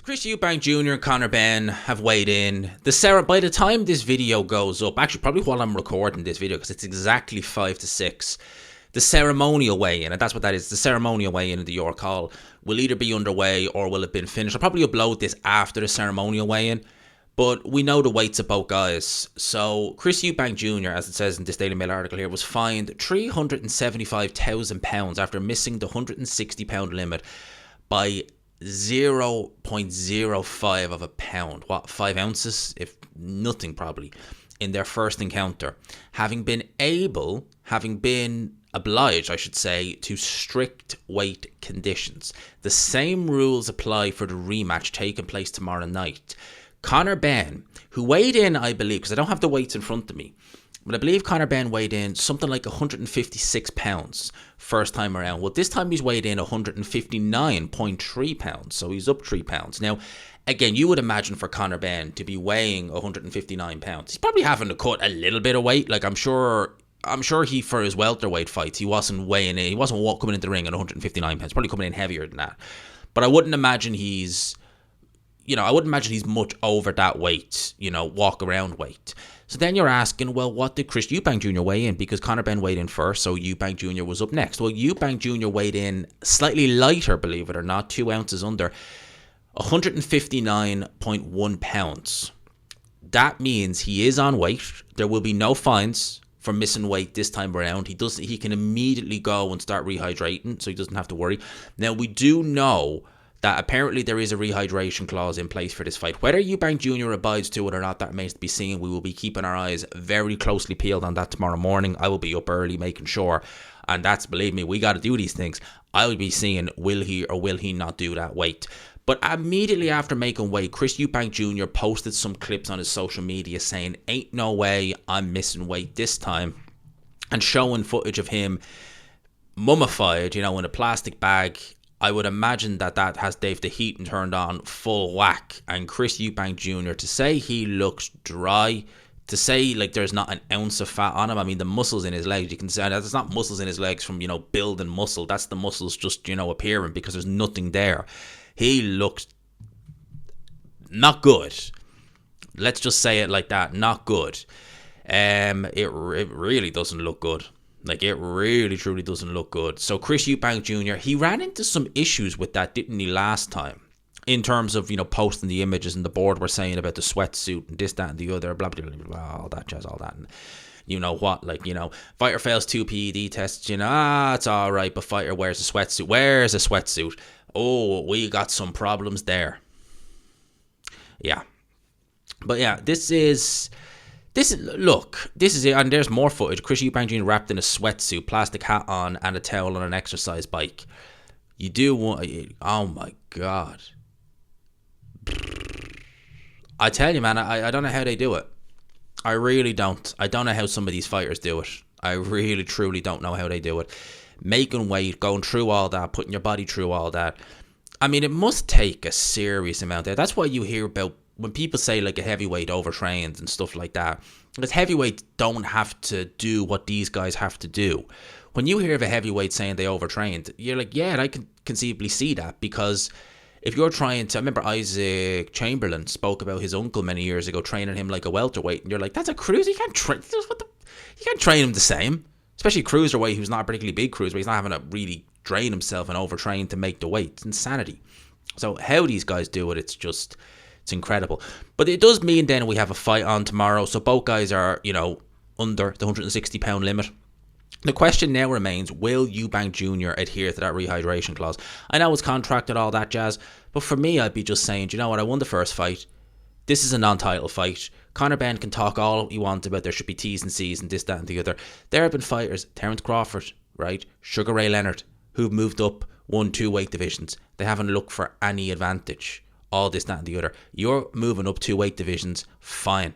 Chris Eubank Jr. and Conor Benn have weighed in. By the time this video goes up, actually probably while I'm recording this video, because it's exactly 5 to 6, the ceremonial weigh-in, and that's what that is, the ceremonial weigh-in in the York Hall, will either be underway or will have been finished. I'll probably upload this after the ceremonial weigh-in, but we know the weights of both guys. So Chris Eubank Jr., as it says in this Daily Mail article here, was fined £375,000 after missing the 160-pound limit by 0.05 of a pound, 5 ounces, if nothing probably, in their first encounter, having been obliged, I should say, to strict weight conditions. The same rules apply for the rematch taking place tomorrow night. Conor Benn, who weighed in, I believe, because I don't have the weights in front of me, but I believe Conor Benn weighed in something like 156 pounds first time around. Well, this time he's weighed in 159.3 pounds, so he's up 3 pounds. Now, again, you would imagine for Conor Benn to be weighing 159 pounds. He's probably having to cut a little bit of weight. Like, I'm sure he, for his welterweight fights, he wasn't weighing in. He wasn't coming into the ring at 159 pounds. Probably coming in heavier than that. But I wouldn't imagine he's much over that weight, walk around weight. So then you're asking, well, what did Chris Eubank Jr. weigh in? Because Conor Benn weighed in first, so Eubank Jr. was up next. Well, Eubank Jr. weighed in slightly lighter, believe it or not, 2 ounces under, 159.1 pounds. That means he is on weight. There will be no fines for missing weight this time around. He can immediately go and start rehydrating, so he doesn't have to worry. Now, we do know that apparently there is a rehydration clause in place for this fight. Whether Eubank Jr. abides to it or not, that remains to be seen. We will be keeping our eyes very closely peeled on that tomorrow morning. I will be up early making sure. And that's, believe me, we got to do these things. I'll be seeing, will he or will he not do that weight? But immediately after making weight, Chris Eubank Jr. posted some clips on his social media saying, ain't no way I'm missing weight this time. And showing footage of him mummified, in a plastic bag. I would imagine that has Dave the heat turned on full whack. And Chris Eubank Jr., to say he looks dry, to say like there's not an ounce of fat on him. I mean, the muscles in his legs, you can say that's not muscles in his legs from, building muscle. That's the muscles just, appearing because there's nothing there. He looks not good. Let's just say it like that. Not good. It really doesn't look good. Like, it really, truly doesn't look good. So, Chris Eubank Jr., he ran into some issues with that, didn't he, last time? In terms of, posting the images and the board were saying about the sweatsuit and this, that, and the other, blah, blah, blah, blah, all that jazz, all that. And you know what, fighter fails 2 PED tests, it's all right, but fighter wears a sweatsuit. Oh, we got some problems there. Yeah. But yeah, this is it, and there's more footage. Chris Eubank Jr. wrapped in a sweatsuit, plastic hat on, and a towel on an exercise bike. You do want, oh my God. I tell you, man, I don't know how they do it. I really don't. I don't know how some of these fighters do it. I really, truly don't know how they do it. Making weight, going through all that, putting your body through all that. I mean, it must take a serious amount there. That's why you hear about when people say like a heavyweight overtrained and stuff like that, because heavyweights don't have to do what these guys have to do. When you hear of a heavyweight saying they overtrained, you're like, yeah, I can conceivably see that, because if you're trying to, I remember Isaac Chamberlain spoke about his uncle many years ago training him like a welterweight, and you're like, that's a cruiser. You can't train him the same, especially a cruiserweight who's not a particularly big cruiserweight. He's not having to really drain himself and overtrain to make the weight. It's insanity. So how these guys do it, it's incredible. But it does mean then we have a fight on tomorrow. So both guys are, under the 160 pound limit. The question now remains, will Eubank Jr. adhere to that rehydration clause? I know it's contracted, all that jazz, but for me, I'd be just saying, do you know what, I won the first fight. This is a non-title fight. Conor Benn can talk all he wants about there should be T's and C's and this, that, and the other. There have been fighters, Terence Crawford, right, Sugar Ray Leonard, who've moved up 1-2 weight divisions. They haven't looked for any advantage. All this, that, and the other. You're moving up 2 weight divisions. Fine.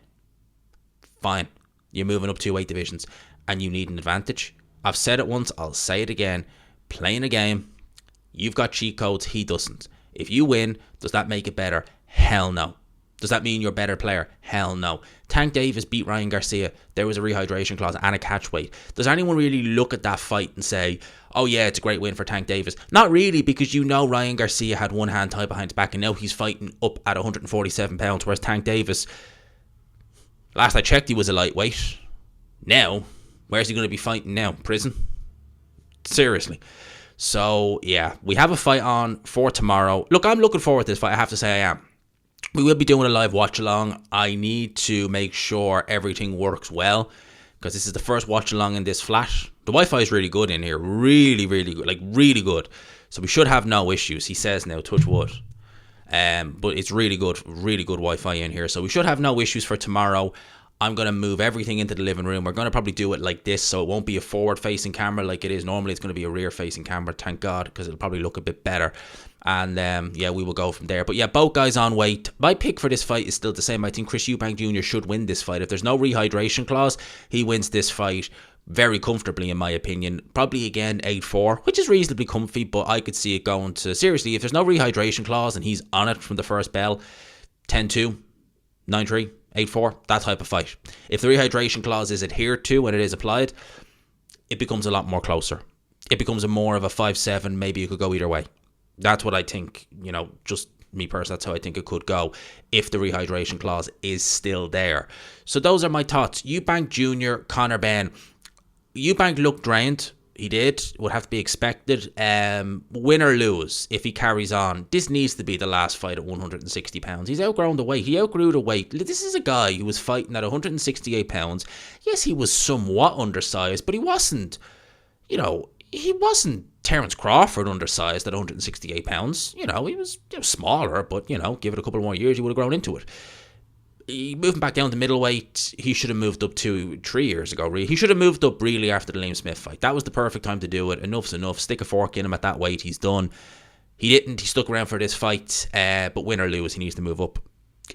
You're moving up 2 weight divisions and you need an advantage. I've said it once, I'll say it again. Playing a game, you've got cheat codes, he doesn't. If you win, does that make it better? Hell no. Does that mean you're a better player? Hell no. Tank Davis beat Ryan Garcia. There was a rehydration clause and a catch weight. Does anyone really look at that fight and say, oh yeah, it's a great win for Tank Davis? Not really, because you know Ryan Garcia had one hand tied behind his back and now he's fighting up at 147 pounds, whereas Tank Davis, last I checked, he was a lightweight. Now, where's he going to be fighting now? Prison? Seriously. So yeah, we have a fight on for tomorrow. Look, I'm looking forward to this fight. I have to say I am. We will be doing a live watch along. I need to make sure everything works well, because this is the first watch along in this flat. The Wi-Fi is really good in here. Really, really good. Like, really good. So we should have no issues, he says now, touch wood. But it's really good Wi-Fi in here. So we should have no issues for tomorrow. I'm going to move everything into the living room. We're going to probably do it like this, so it won't be a forward-facing camera like it is normally. It's going to be a rear-facing camera, thank God, because it'll probably look a bit better. And yeah, we will go from there. But yeah, both guys on weight. My pick for this fight is still the same. I think Chris Eubank Jr. should win this fight. If there's no rehydration clause, he wins this fight very comfortably, in my opinion. Probably again 8-4, which is reasonably comfy, but I could see it going to, seriously, if there's no rehydration clause and he's on it from the first bell, 10-2, 9-3, 8-4, that type of fight. If the rehydration clause is adhered to and it is applied, it becomes a lot more closer. It becomes a more of a 5-7, maybe it could go either way. That's what I think, you know, just me personally, that's how I think it could go if the rehydration clause is still there. So those are my thoughts. Eubank Jr., Conor Benn. Eubank looked drained. He did. Would have to be expected. Win or lose, if he carries on, this needs to be the last fight at 160 pounds. He's outgrown the weight. He outgrew the weight. This is a guy who was fighting at 168 pounds. Yes, he was somewhat undersized, but he wasn't, you know, he wasn't Terence Crawford undersized at 168 pounds. You know, he was smaller, but, you know, give it a couple more years, he would have grown into it. Moving back down to middleweight, he should have moved up 3 years ago, really. He should have moved up really after the Liam Smith fight. That was the perfect time to do it. Enough's enough. Stick a fork in him at that weight. He's done. He didn't. He stuck around for this fight, but win or lose, he needs to move up.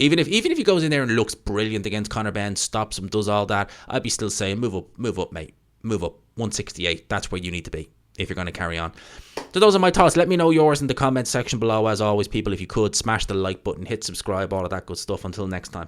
Even if he goes in there and looks brilliant against Conor Benn, stops him, does all that, I'd be still saying, move up, mate. Move up. 168. That's where you need to be if you're going to carry on. So those are my thoughts. Let me know yours in the comments section below. As always, people, if you could, smash the like button, hit subscribe, all of that good stuff. Until next time.